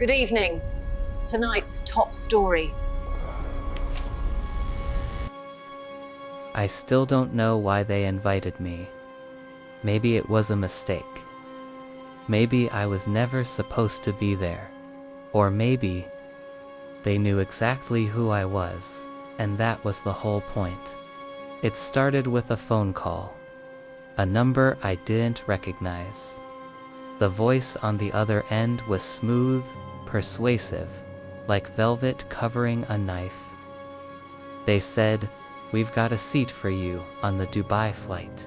Good evening. Tonight's top story. I still don't know why they invited me. Maybe it was a mistake. Maybe I was never supposed to be there. Or maybe they knew exactly who I was, and that was the whole point. It started with a phone call. A number I didn't recognize. The voice on the other end was smooth, persuasive, like velvet covering a knife. They said, "We've got a seat for you on the Dubai flight.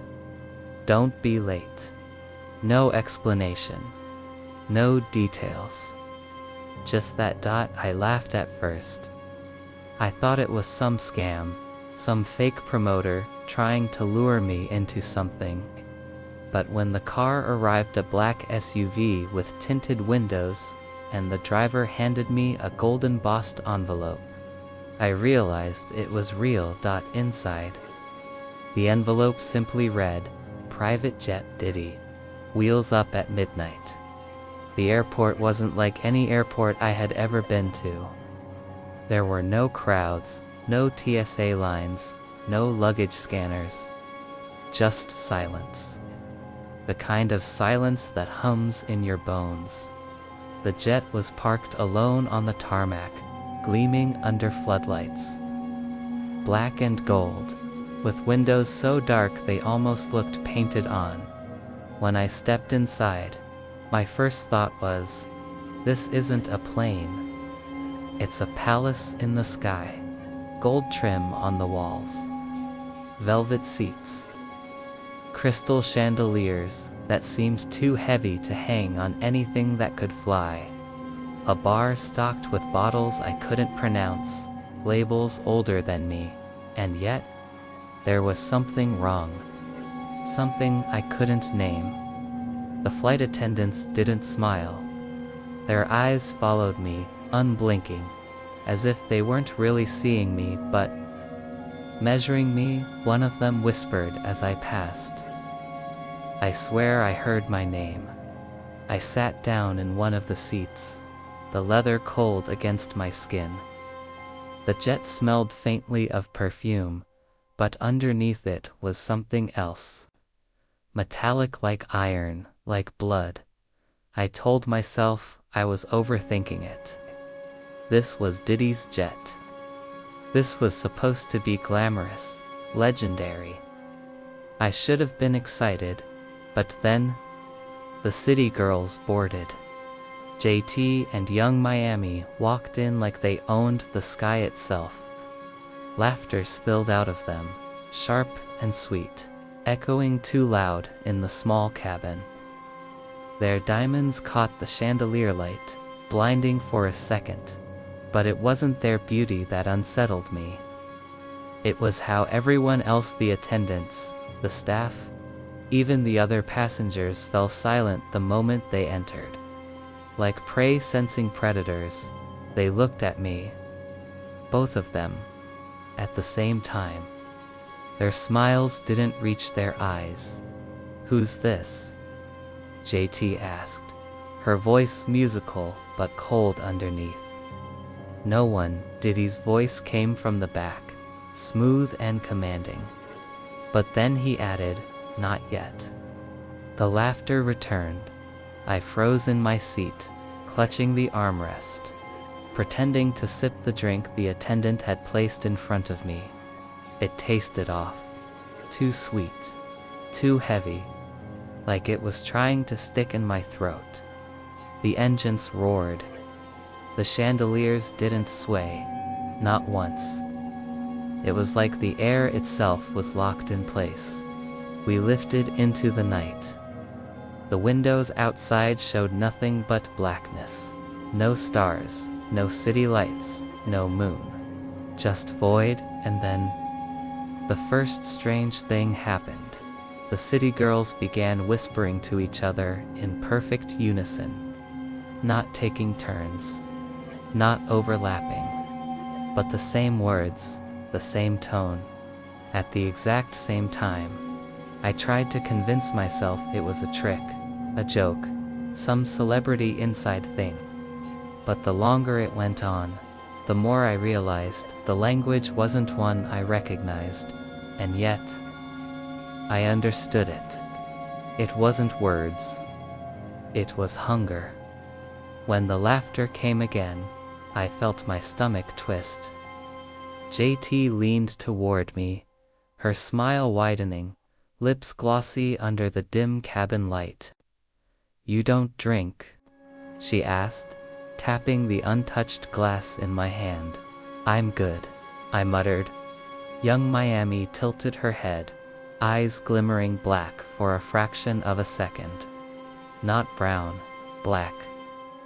Don't be late." No explanation. No details. Just that dot. I laughed at first. I thought it was some scam, some fake promoter trying to lure me into something. But when the car arrived, a black SUV with tinted windows, and the driver handed me a golden embossed envelope, I realized it was real. Inside the envelope simply read, "Private jet Diddy. Wheels up at midnight." The airport wasn't like any airport I had ever been to. There were no crowds, no TSA lines, no luggage scanners. Just silence. The kind of silence that hums in your bones. The jet was parked alone on the tarmac, gleaming under floodlights. Black and gold, with windows so dark they almost looked painted on. When I stepped inside, my first thought was, this isn't a plane. It's a palace in the sky. Gold trim on the walls. Velvet seats. Crystal chandeliers that seemed too heavy to hang on anything that could fly. A bar stocked with bottles I couldn't pronounce, labels older than me, and yet, there was something wrong. Something I couldn't name. The flight attendants didn't smile. Their eyes followed me, unblinking, as if they weren't really seeing me but measuring me. One of them whispered as I passed. I swear I heard my name. I sat down in one of the seats, the leather cold against my skin. The jet smelled faintly of perfume, but underneath it was something else. Metallic like iron, like blood. I told myself I was overthinking it. This was Diddy's jet. This was supposed to be glamorous, legendary. I should have been excited, but then, the city girls boarded. JT and Young Miami walked in like they owned the sky itself. Laughter spilled out of them, sharp and sweet, echoing too loud in the small cabin. Their diamonds caught the chandelier light, blinding for a second, but it wasn't their beauty that unsettled me. It was how everyone else, the attendants, the staff, even the other passengers, fell silent the moment they entered. Like prey sensing predators, they looked at me. Both of them, at the same time. Their smiles didn't reach their eyes. "Who's this?" JT asked, her voice musical but cold underneath. "No one." Diddy's voice came from the back, smooth and commanding. But then he added, "Not yet." The laughter returned. I froze in my seat, clutching the armrest, pretending to sip the drink the attendant had placed in front of me. It tasted off. Too sweet. Too heavy. Like it was trying to stick in my throat. The engines roared. The chandeliers didn't sway. Not once. It was like the air itself was locked in place. We lifted into the night. The windows outside showed nothing but blackness. No stars, no city lights, no moon. Just void. And then, the first strange thing happened. The city girls began whispering to each other in perfect unison. Not taking turns. Not overlapping. But the same words, the same tone. At the exact same time. I tried to convince myself it was a trick, a joke, some celebrity inside thing. But the longer it went on, the more I realized the language wasn't one I recognized, and yet I understood it. It wasn't words. It was hunger. When the laughter came again, I felt my stomach twist. JT leaned toward me, her smile widening, lips glossy under the dim cabin light. "You don't drink?" she asked, tapping the untouched glass in my hand. "I'm good," I muttered. Young Miami tilted her head, eyes glimmering black for a fraction of a second. Not brown, black.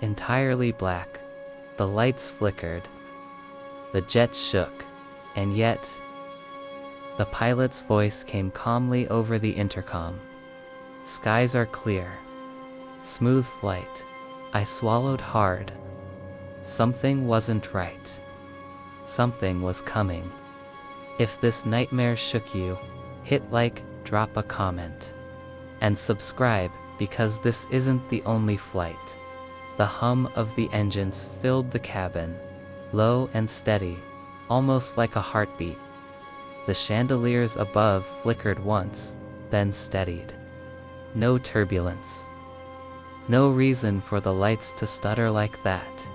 Entirely black. The lights flickered. The jets shook, and yet the pilot's voice came calmly over the intercom. "Skies are clear. Smooth flight." I swallowed hard. Something wasn't right. Something was coming. If this nightmare shook you, hit like, drop a comment, and subscribe, because this isn't the only flight. The hum of the engines filled the cabin, low and steady, almost like a heartbeat. The chandeliers above flickered once, then steadied. No turbulence. No reason for the lights to stutter like that.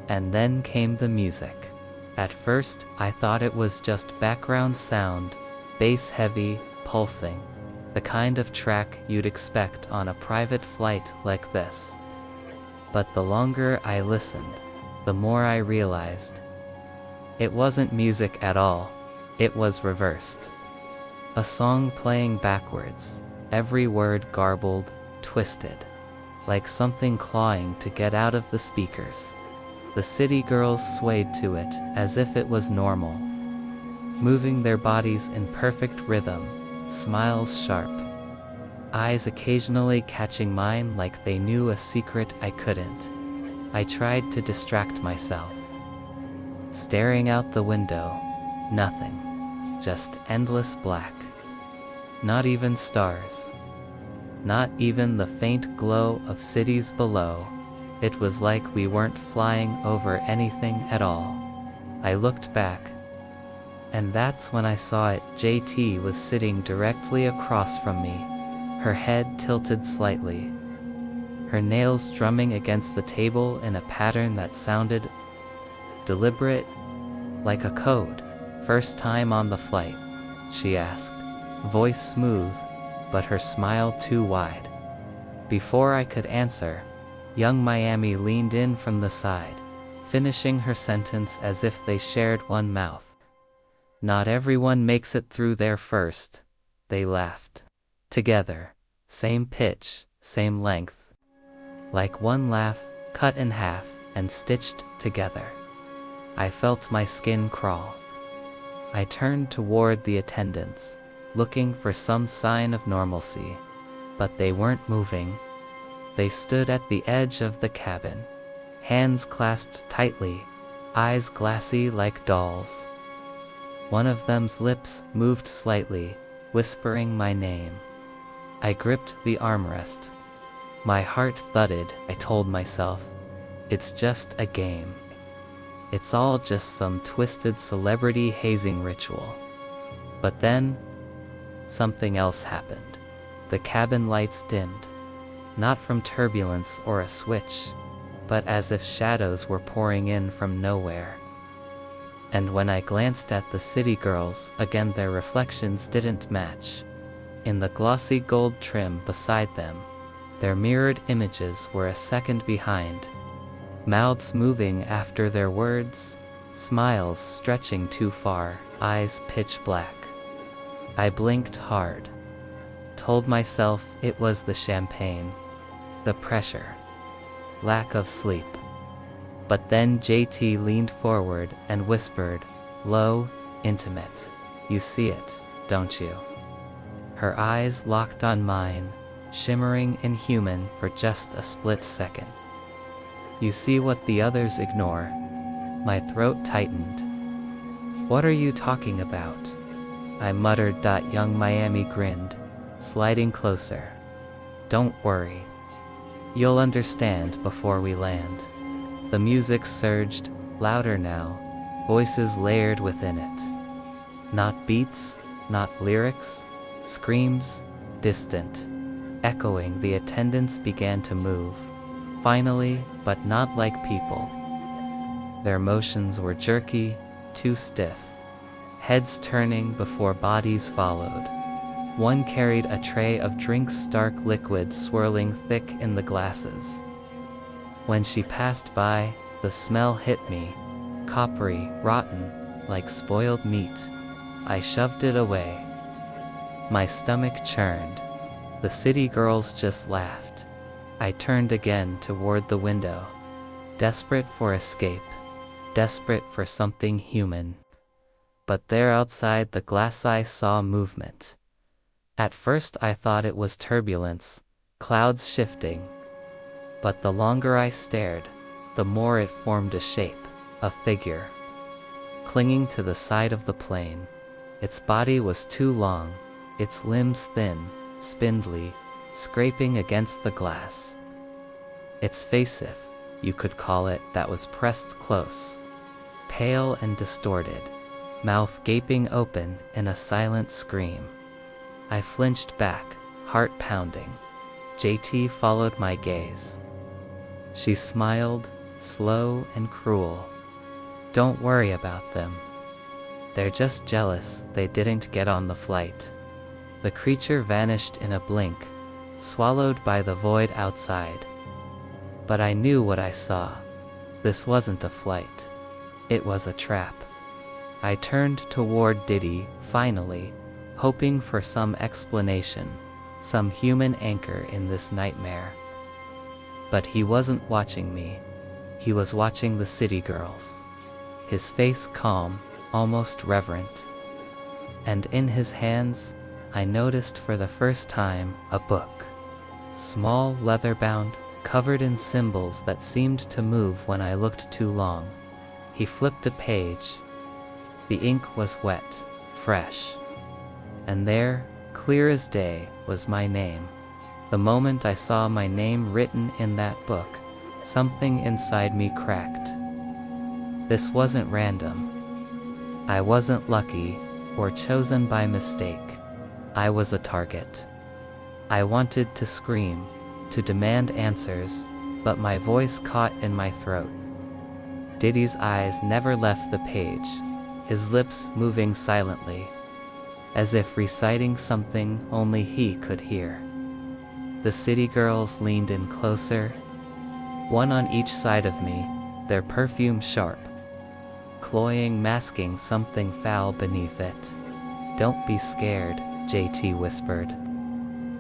And then came the music. At first, I thought it was just background sound, bass heavy, pulsing, the kind of track you'd expect on a private flight like this. But the longer I listened, the more I realized it wasn't music at all. It was reversed. A song playing backwards, every word garbled, twisted, like something clawing to get out of the speakers. The city girls swayed to it as if it was normal, moving their bodies in perfect rhythm, smiles sharp, eyes occasionally catching mine like they knew a secret I couldn't. I tried to distract myself. Staring out the window, nothing, just endless black. Not even stars. Not even the faint glow of cities below. It was like we weren't flying over anything at all. I looked back, and that's when I saw it. JT was sitting directly across from me, her head tilted slightly, her nails drumming against the table in a pattern that sounded deliberate, like a code. "First time on the flight?" she asked, voice smooth, but her smile too wide. Before I could answer, young Miami leaned in from the side, finishing her sentence as if they shared one mouth. "Not everyone makes it through there first." They laughed. Together, same pitch, same length. Like one laugh, cut in half, and stitched together. I felt my skin crawl. I turned toward the attendants, looking for some sign of normalcy, but they weren't moving. They stood at the edge of the cabin, hands clasped tightly, eyes glassy like dolls. One of them's lips moved slightly, whispering my name. I gripped the armrest. My heart thudded. I told myself, it's just a game. It's all just some twisted celebrity hazing ritual. But then, something else happened. The cabin lights dimmed. Not from turbulence or a switch, but as if shadows were pouring in from nowhere. And when I glanced at the city girls, again their reflections didn't match. In the glossy gold trim beside them, their mirrored images were a second behind. Mouths moving after their words, smiles stretching too far, eyes pitch black. I blinked hard. Told myself it was the champagne, the pressure, lack of sleep. But then JT leaned forward and whispered, low, intimate, "You see it, don't you?" Her eyes locked on mine, shimmering inhuman for just a split second. "You see what the others ignore." My throat tightened. "What are you talking about?" I muttered. Young Miami grinned, sliding closer. "Don't worry. You'll understand before we land." The music surged, louder now, voices layered within it. Not beats, not lyrics, screams, distant, echoing. The attendants began to move, finally, but not like people. Their motions were jerky, too stiff, heads turning before bodies followed. One carried a tray of drinks, stark liquid swirling thick in the glasses. When she passed by, the smell hit me, coppery, rotten, like spoiled meat. I shoved it away. My stomach churned. The city girls just laughed. I turned again toward the window, desperate for escape, desperate for something human. But there outside the glass I saw movement. At first I thought it was turbulence, clouds shifting. But the longer I stared, the more it formed a shape, a figure, clinging to the side of the plane. Its body was too long, its limbs thin, spindly, scraping against the glass. Its face, if you could call it, that was pressed close, pale and distorted, mouth gaping open in a silent scream. I flinched back, heart pounding. JT followed my gaze. She smiled, slow and cruel. Don't worry about them. They're just jealous they didn't get on the flight. The creature vanished in a blink, swallowed by the void outside. But I knew what I saw. This wasn't a flight. It was a trap. I turned toward Diddy, finally, hoping for some explanation, some human anchor in this nightmare. But he wasn't watching me. He was watching the city girls. His face calm, almost reverent. And in his hands, I noticed for the first time a book. Small, leather-bound, covered in symbols that seemed to move when I looked too long. He flipped a page. The ink was wet, fresh. And there, clear as day, was my name. The moment I saw my name written in that book, something inside me cracked. This wasn't random. I wasn't lucky, or chosen by mistake. I was a target. I wanted to scream, to demand answers, but my voice caught in my throat. Diddy's eyes never left the page, his lips moving silently, as if reciting something only he could hear. The city girls leaned in closer, one on each side of me, their perfume sharp, cloying, masking something foul beneath it. Don't be scared, JT whispered,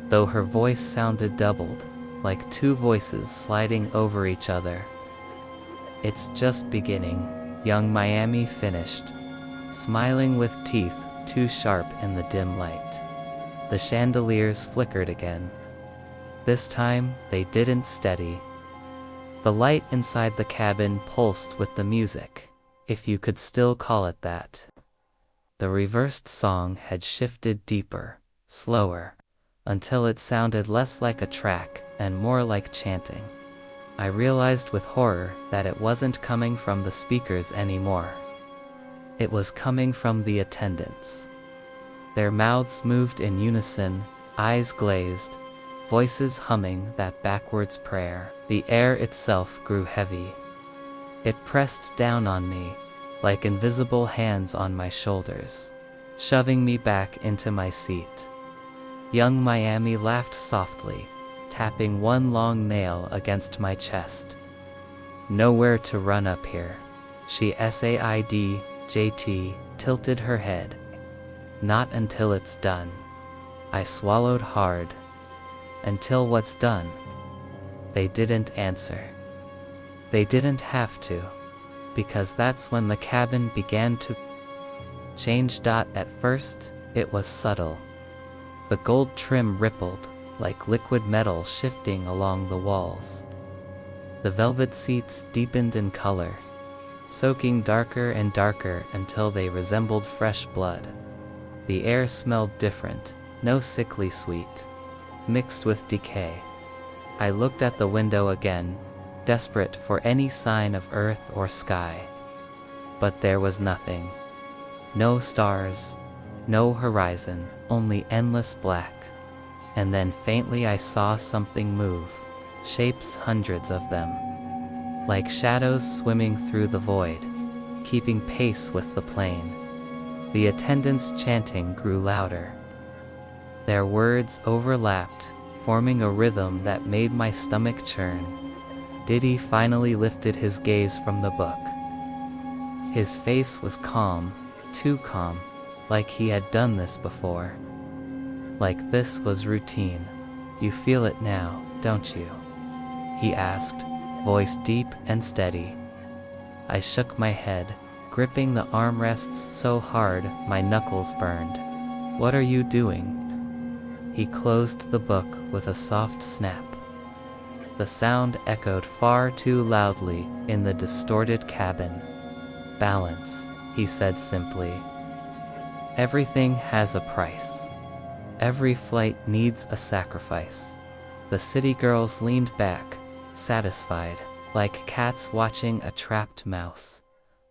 though her voice sounded doubled, like two voices sliding over each other. It's just beginning, young Miami finished, smiling with teeth too sharp in the dim light. The chandeliers flickered again. This time, they didn't steady. The light inside the cabin pulsed with the music, if you could still call it that. The reversed song had shifted deeper, slower, until it sounded less like a track and more like chanting. I realized with horror that it wasn't coming from the speakers anymore. It was coming from the attendants. Their mouths moved in unison, eyes glazed, voices humming that backwards prayer. The air itself grew heavy. It pressed down on me, like invisible hands on my shoulders, shoving me back into my seat. Young Miami laughed softly, tapping one long nail against my chest. Nowhere to run up here. She said. JT tilted her head. Not until it's done. I swallowed hard. Until what's done? They didn't answer. They didn't have to, because that's when the cabin began to change. At first, it was subtle. The gold trim rippled, like liquid metal shifting along the walls. The velvet seats deepened in color, soaking darker and darker until they resembled fresh blood. The air smelled different, no sickly sweet, mixed with decay. I looked at the window again, desperate for any sign of earth or sky. But there was nothing. No stars, no horizon, only endless black. And then faintly I saw something move, shapes, hundreds of them, like shadows swimming through the void, keeping pace with the plane. The attendants' chanting grew louder. Their words overlapped, forming a rhythm that made my stomach churn. Diddy finally lifted his gaze from the book. His face was calm, too calm, like he had done this before. Like this was routine. "You feel it now, don't you?" he asked, voice deep and steady. I shook my head, gripping the armrests so hard my knuckles burned. "What are you doing?" He closed the book with a soft snap. The sound echoed far too loudly in the distorted cabin. "Balance," he said simply. "Everything has a price. Every flight needs a sacrifice." The city girls leaned back, satisfied, like cats watching a trapped mouse.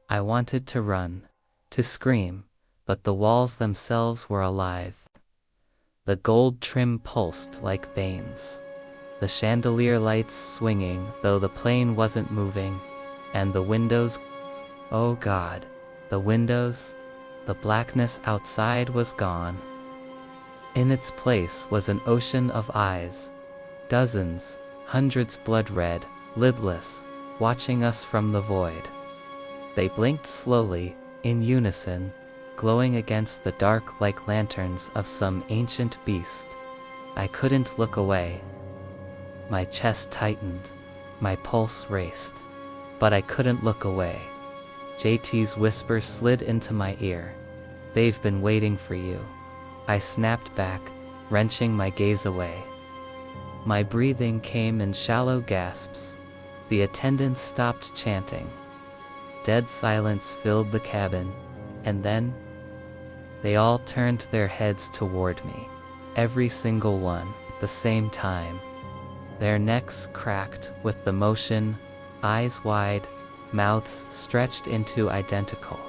I wanted to run, to scream, but the walls themselves were alive. The gold trim pulsed like veins. The chandelier lights swinging though the plane wasn't moving, and the windows, oh God, the windows, the blackness outside was gone. In its place was an ocean of eyes, dozens, hundreds blood red, lidless, watching us from the void. They blinked slowly, in unison, glowing against the dark like lanterns of some ancient beast. I couldn't look away. My chest tightened, my pulse raced, but I couldn't look away. JT's whisper slid into my ear. "They've been waiting for you." I snapped back, wrenching my gaze away. My breathing came in shallow gasps. The attendants stopped chanting. Dead silence filled the cabin, and then they all turned their heads toward me, every single one, the same time. Their necks cracked with the motion, eyes wide, mouths stretched into identical,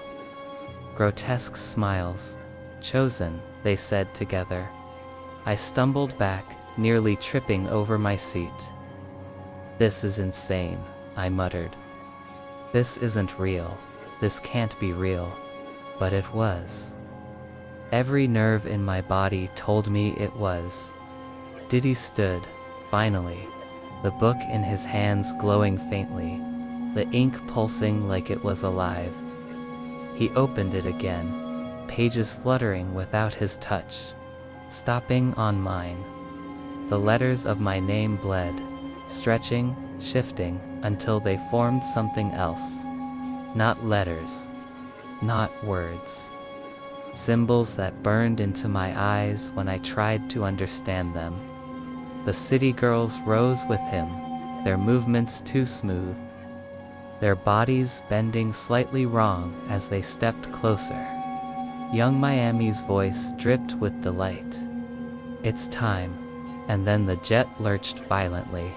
grotesque smiles. "Chosen," they said together. I stumbled back, nearly tripping over my seat. "This is insane," I muttered. "This isn't real. This can't be real." But it was. Every nerve in my body told me it was. Diddy stood, finally, the book in his hands glowing faintly, the ink pulsing like it was alive. He opened it again, pages fluttering without his touch, stopping on mine. The letters of my name bled, stretching, shifting, until they formed something else. Not letters, not words. Symbols that burned into my eyes when I tried to understand them. The city girls rose with him, their movements too smooth, their bodies bending slightly wrong as they stepped closer. Young Miami's voice dripped with delight. "It's time." And then the jet lurched violently.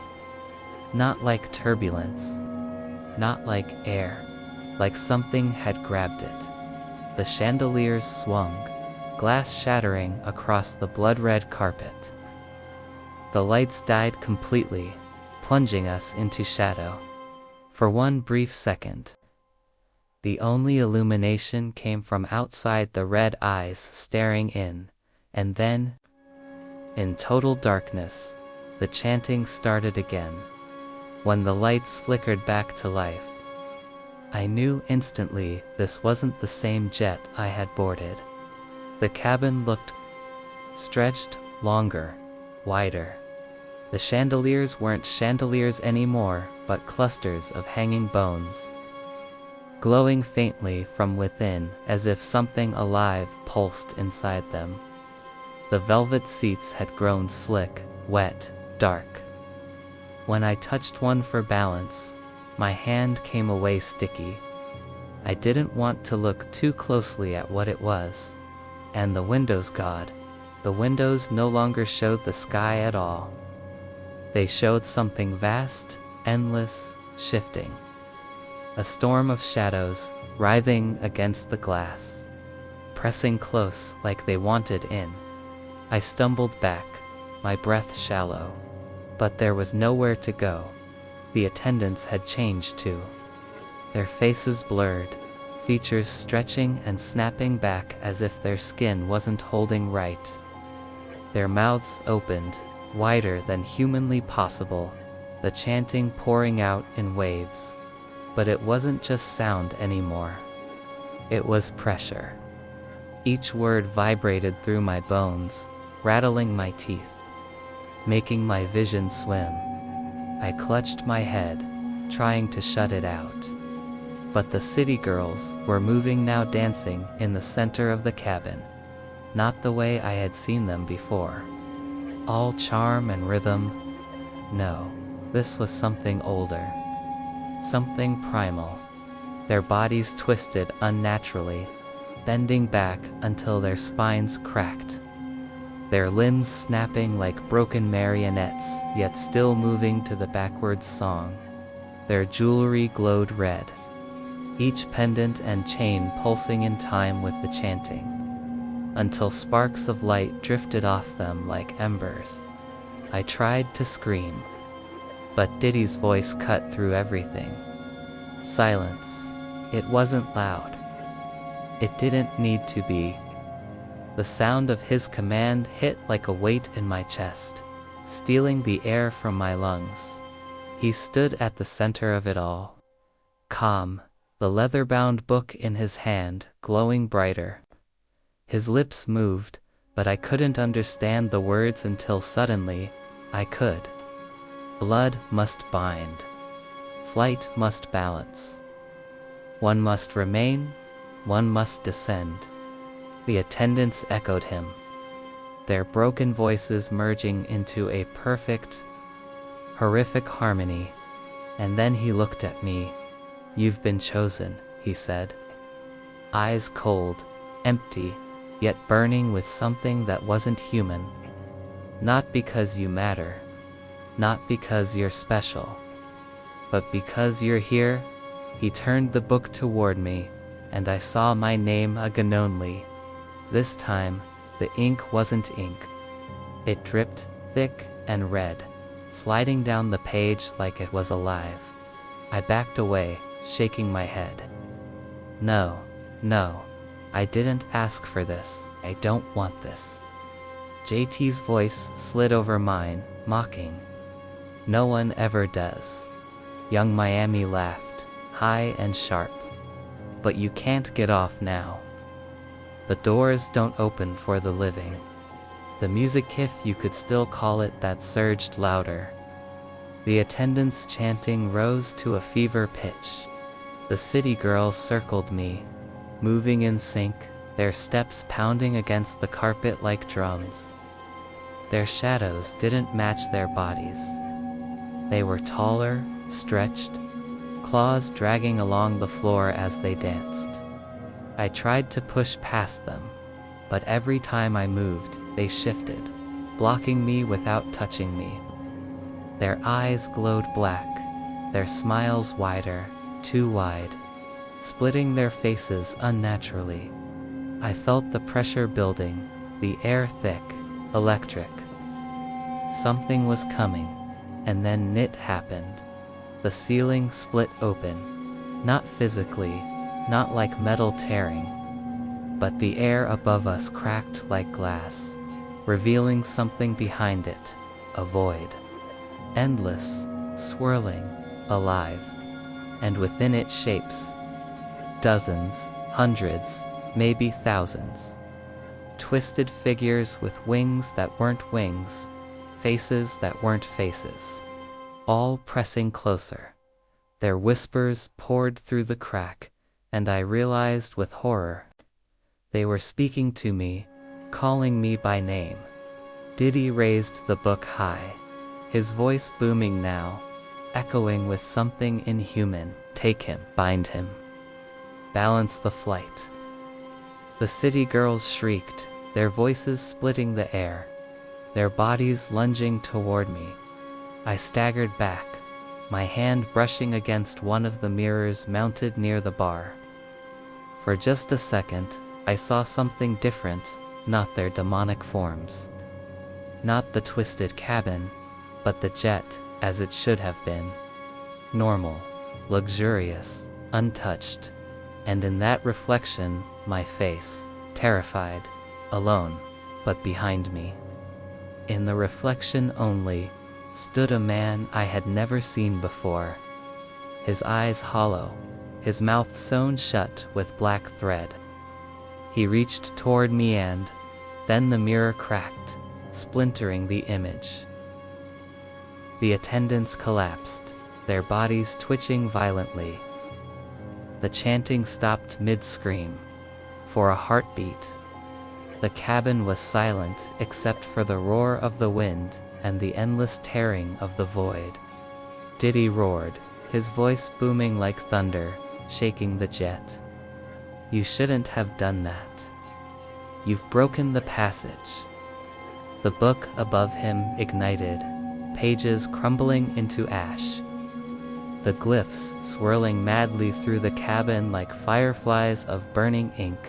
Not like turbulence, not like air, like something had grabbed it. The chandeliers swung, glass shattering across the blood-red carpet. The lights died completely, plunging us into shadow. For one brief second, the only illumination came from outside the red eyes staring in, and then, in total darkness, the chanting started again. When the lights flickered back to life, I knew instantly this wasn't the same jet I had boarded. The cabin looked stretched, longer, wider. The chandeliers weren't chandeliers anymore, but clusters of hanging bones, glowing faintly from within as if something alive pulsed inside them. The velvet seats had grown slick, wet, dark. When I touched one for balance, my hand came away sticky. I didn't want to look too closely at what it was. And the windows, God, the windows no longer showed the sky at all. They showed something vast, endless, shifting. A storm of shadows, writhing against the glass, pressing close like they wanted in. I stumbled back, my breath shallow. But there was nowhere to go. The attendants had changed too. Their faces blurred, features stretching and snapping back as if their skin wasn't holding right. Their mouths opened, wider than humanly possible, the chanting pouring out in waves. But it wasn't just sound anymore. It was pressure. Each word vibrated through my bones, rattling my teeth, making my vision swim. I clutched my head, trying to shut it out. But the city girls were moving now, dancing in the center of the cabin. Not the way I had seen them before. All charm and rhythm. No, this was something older. Something primal. Their bodies twisted unnaturally, bending back until their spines cracked. Their limbs snapping like broken marionettes, yet still moving to the backwards song. Their jewelry glowed red, each pendant and chain pulsing in time with the chanting, until sparks of light drifted off them like embers. I tried to scream, but Diddy's voice cut through everything. Silence. It wasn't loud. It didn't need to be. The sound of his command hit like a weight in my chest, stealing the air from my lungs. He stood at the center of it all, calm, the leather-bound book in his hand glowing brighter. His lips moved, but I couldn't understand the words until suddenly, I could. Blood must bind. Flight must balance. One must remain, one must descend. The attendants echoed him, their broken voices merging into a perfect, horrific harmony. And then he looked at me. "You've been chosen," he said. Eyes cold, empty, yet burning with something that wasn't human. Not because you matter, not because you're special, but because you're here. He turned the book toward me, and I saw my name again only. This time, the ink wasn't ink. It dripped, thick and red, sliding down the page like it was alive. I backed away, shaking my head. No, I didn't ask for this. I don't want this. JT's voice slid over mine, mocking. No one ever does. Young Miami laughed, high and sharp. But you can't get off now. The doors don't open for the living. The music, if you could still call it that, surged louder. The attendants' chanting rose to a fever pitch. The city girls circled me, moving in sync, their steps pounding against the carpet like drums. Their shadows didn't match their bodies. They were taller, stretched, claws dragging along the floor as they danced. I tried to push past them, but every time I moved, they shifted, blocking me without touching me. Their eyes glowed black, their smiles wider, too wide, splitting their faces unnaturally. I felt the pressure building, the air thick, electric. Something was coming, and then it happened. The ceiling split open, not physically, not like metal tearing, but the air above us cracked like glass, revealing something behind it, a void. Endless, swirling, alive, and within it shapes. Dozens, hundreds, maybe thousands. Twisted figures with wings that weren't wings, faces that weren't faces. All pressing closer. Their whispers poured through the crack, and I realized with horror. They were speaking to me, calling me by name. Diddy raised the book high, his voice booming now, echoing with something inhuman. Take him, bind him, balance the flight. The city girls shrieked, their voices splitting the air, their bodies lunging toward me. I staggered back, my hand brushing against one of the mirrors mounted near the bar. For just a second, I saw something different, not their demonic forms. Not the twisted cabin, but the jet, as it should have been. Normal, luxurious, untouched. And in that reflection, my face, terrified, alone, but behind me. In the reflection only, stood a man I had never seen before. His eyes hollow, his mouth sewn shut with black thread. He reached toward me and then the mirror cracked, splintering the image. The attendants collapsed, their bodies twitching violently. The chanting stopped mid-scream. For a heartbeat. The cabin was silent except for the roar of the wind and the endless tearing of the void. Diddy roared, his voice booming like thunder, shaking the jet. You shouldn't have done that. You've broken the passage. The book above him ignited, pages crumbling into ash. The glyphs swirling madly through the cabin like fireflies of burning ink.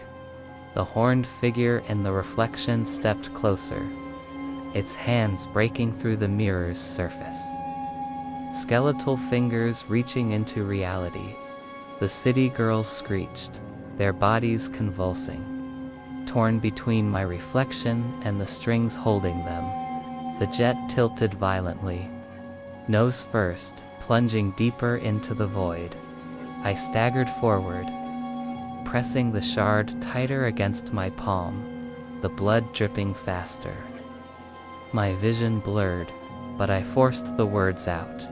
The horned figure in the reflection stepped closer, its hands breaking through the mirror's surface. Skeletal fingers reaching into reality. The city girls screeched, their bodies convulsing. Torn between my reflection and the strings holding them. The jet tilted violently. Nose first, plunging deeper into the void. I staggered forward, pressing the shard tighter against my palm, the blood dripping faster. My vision blurred, but I forced the words out.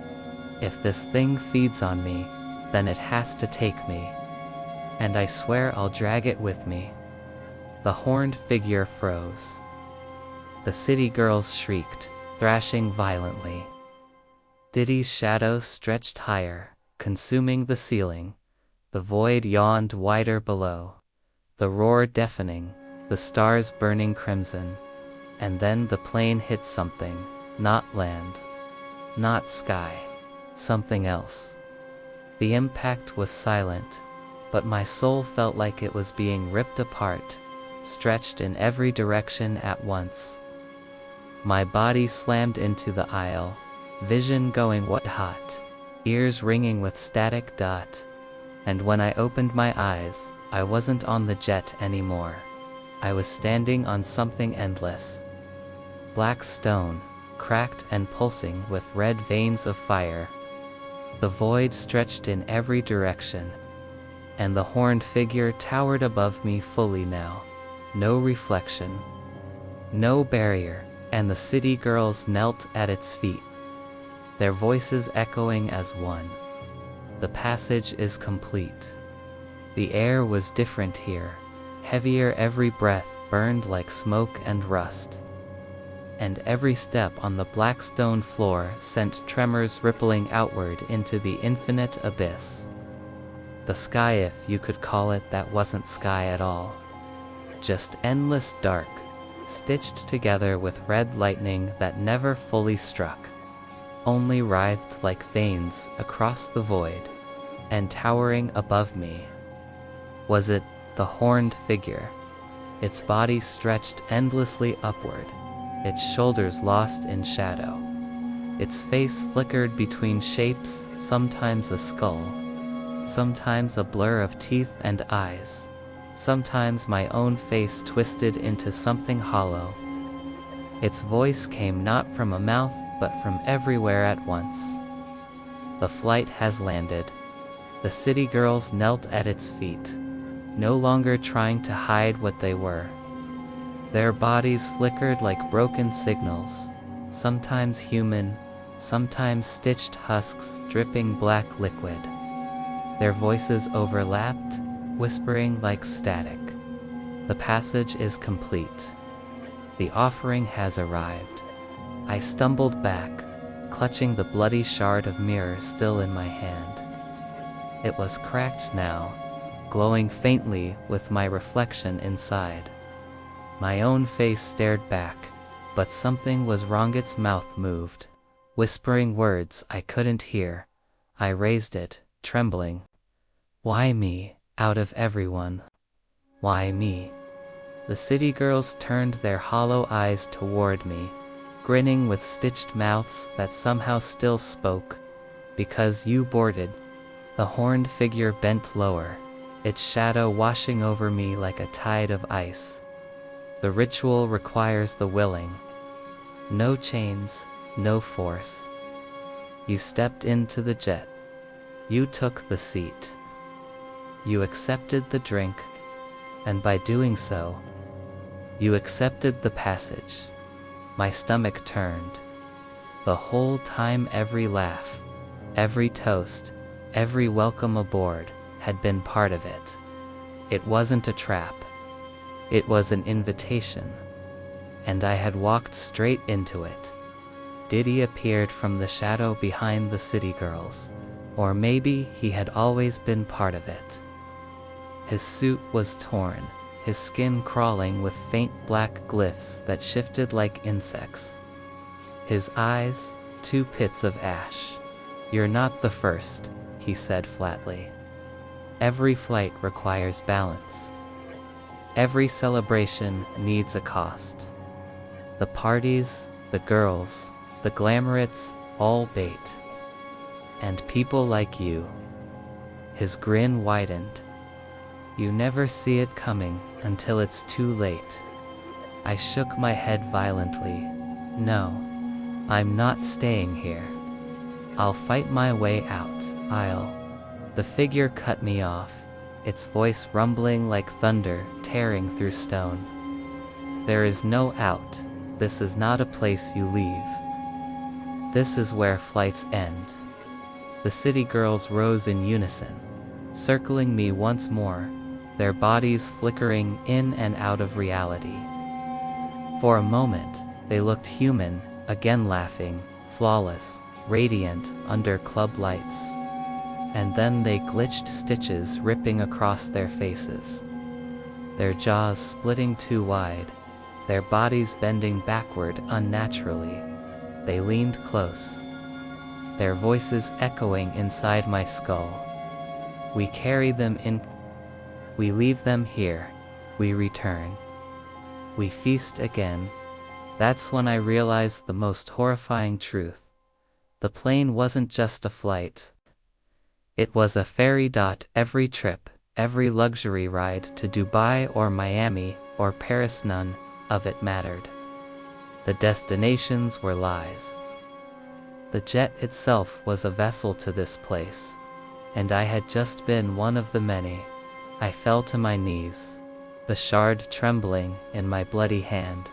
If this thing feeds on me, then it has to take me. And I swear I'll drag it with me. The horned figure froze. The city girls shrieked, thrashing violently. Diddy's shadow stretched higher, consuming the ceiling. The void yawned wider below. The roar deafening, the stars burning crimson. And then the plane hit something, not land, not sky, something else. The impact was silent, but my soul felt like it was being ripped apart, stretched in every direction at once. My body slammed into the aisle, vision going white hot, ears ringing with static dot. And when I opened my eyes, I wasn't on the jet anymore. I was standing on something endless. Black stone, cracked and pulsing with red veins of fire. The void stretched in every direction. And the horned figure towered above me fully now. No reflection. No barrier, and the city girls knelt at its feet. Their voices echoing as one. The passage is complete. The air was different here, heavier, every breath burned like smoke and rust. And every step on the black stone floor sent tremors rippling outward into the infinite abyss. The sky, if you could call it that, wasn't sky at all. Just endless dark, stitched together with red lightning that never fully struck. Only writhed like veins across the void, and towering above me. Was it the horned figure? Its body stretched endlessly upward, its shoulders lost in shadow. Its face flickered between shapes, sometimes a skull, sometimes a blur of teeth and eyes, sometimes my own face twisted into something hollow. Its voice came not from a mouth, but from everywhere at once. The flight has landed. The city girls knelt at its feet, no longer trying to hide what they were. Their bodies flickered like broken signals, sometimes human, sometimes stitched husks dripping black liquid. Their voices overlapped, whispering like static. The passage is complete. The offering has arrived. I stumbled back, clutching the bloody shard of mirror still in my hand. It was cracked now, glowing faintly with my reflection inside. My own face stared back, but something was wrong. Its mouth moved, whispering words I couldn't hear, I raised it, trembling. Why me, out of everyone? Why me? The city girls turned their hollow eyes toward me, grinning with stitched mouths that somehow still spoke. Because you boarded. The horned figure bent lower, its shadow washing over me like a tide of ice. The ritual requires the willing. No chains, no force. You stepped into the jet. You took the seat. You accepted the drink, and by doing so, you accepted the passage. My stomach turned. The whole time, every laugh, every toast, every welcome aboard had been part of it. It wasn't a trap. It was an invitation. And I had walked straight into it. Diddy appeared from the shadow behind the city girls, or maybe he had always been part of it. His suit was torn, his skin crawling with faint black glyphs that shifted like insects. His eyes, two pits of ash. You're not the first, he said flatly. Every flight requires balance. Every celebration needs a cost. The parties, the girls, the glamorettes, all bait. And people like you. His grin widened. You never see it coming until it's too late. I shook my head violently. No, I'm not staying here. I'll fight my way out. The figure cut me off, its voice rumbling like thunder tearing through stone. There is no out. This is not a place you leave. This is where flights end. The city girls rose in unison, circling me once more, their bodies flickering in and out of reality. For a moment, they looked human, again laughing, flawless, radiant under club lights. And then they glitched, stitches ripping across their faces. Their jaws splitting too wide, their bodies bending backward unnaturally. They leaned close, their voices echoing inside my skull. We carry them in. We leave them here. We return. We feast again. That's when I realized the most horrifying truth. The plane wasn't just a flight. It was a ferry. Every trip, every luxury ride to Dubai or Miami or Paris, none of it mattered. The destinations were lies. The jet itself was a vessel to this place, and I had just been one of the many. I fell to my knees, the shard trembling in my bloody hand.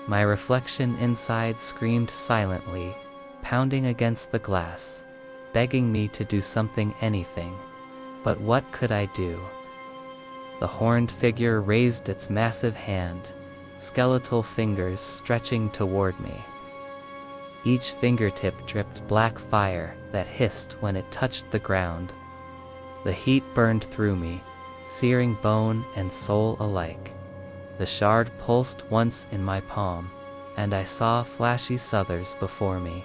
My reflection inside screamed silently, pounding against the glass, begging me to do something, anything. But what could I do? The horned figure raised its massive hand, skeletal fingers stretching toward me. Each fingertip dripped black fire that hissed when it touched the ground. The heat burned through me, searing bone and soul alike. The shard pulsed once in my palm, and I saw flashy Southers before me.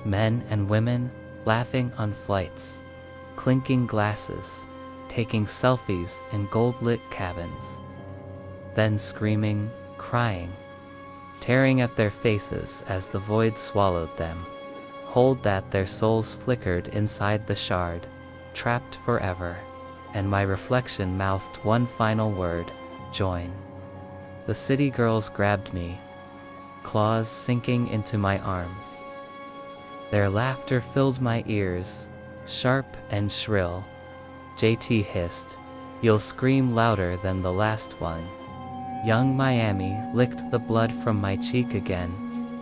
Men and women, laughing on flights, clinking glasses, taking selfies in gold-lit cabins. Then screaming, crying, tearing at their faces as the void swallowed them. Hold that their souls flickered inside the shard, trapped forever, and my reflection mouthed one final word, join. The city girls grabbed me, claws sinking into my arms. Their laughter filled my ears, sharp and shrill. JT hissed, "You'll scream louder than the last one." Young Miami licked the blood from my cheek again,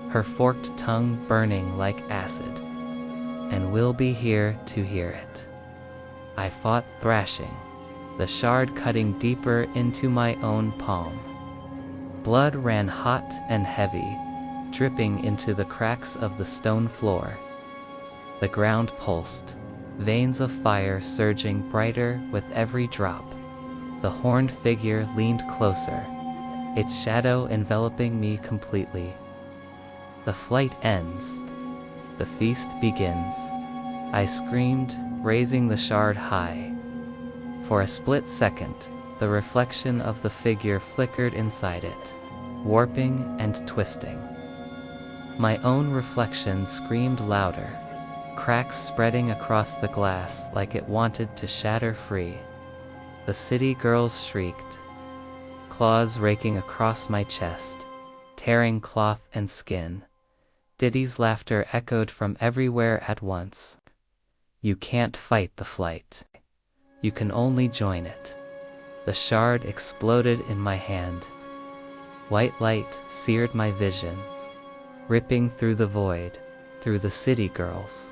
her forked tongue burning like acid. And we'll be here to hear it. I fought, thrashing, the shard cutting deeper into my own palm. Blood ran hot and heavy, dripping into the cracks of the stone floor. The ground pulsed, veins of fire surging brighter with every drop. The horned figure leaned closer, its shadow enveloping me completely. The flight ends. The feast begins. I screamed, raising the shard high. For a split second, the reflection of the figure flickered inside it, warping and twisting. My own reflection screamed louder, cracks spreading across the glass like it wanted to shatter free. The city girls shrieked, claws raking across my chest, tearing cloth and skin. Diddy's laughter echoed from everywhere at once. You can't fight the flight. You can only join it. The shard exploded in my hand. White light seared my vision, ripping through the void, through the city girls,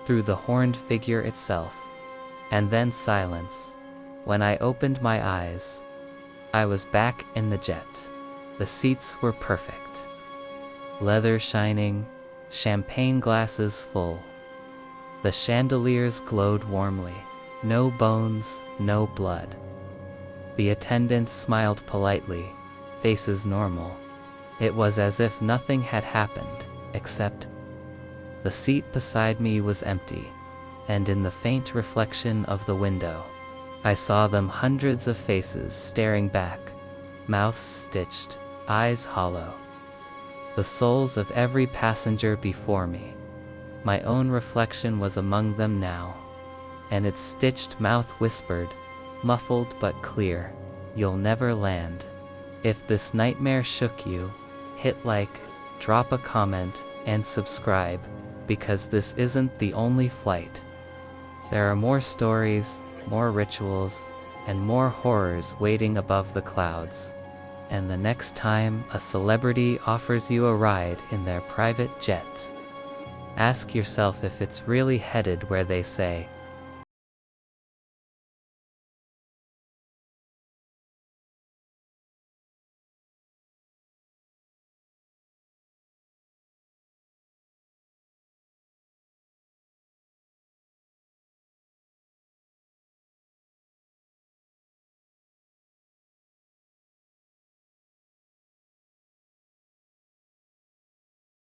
through the horned figure itself, and then silence. When I opened my eyes, I was back in the jet. The seats were perfect. Leather shining, champagne glasses full. The chandeliers glowed warmly. No bones, no blood. The attendants smiled politely, faces normal. It was as if nothing had happened, except the seat beside me was empty, and in the faint reflection of the window, I saw them hundreds of faces staring back, mouths stitched, eyes hollow. The souls of every passenger before me. My own reflection was among them now, and its stitched mouth whispered, muffled but clear, "You'll never land." If this nightmare shook you, hit like, drop a comment, and subscribe, because this isn't the only flight. There are more stories, more rituals, and more horrors waiting above the clouds. And the next time a celebrity offers you a ride in their private jet, ask yourself if it's really headed where they say.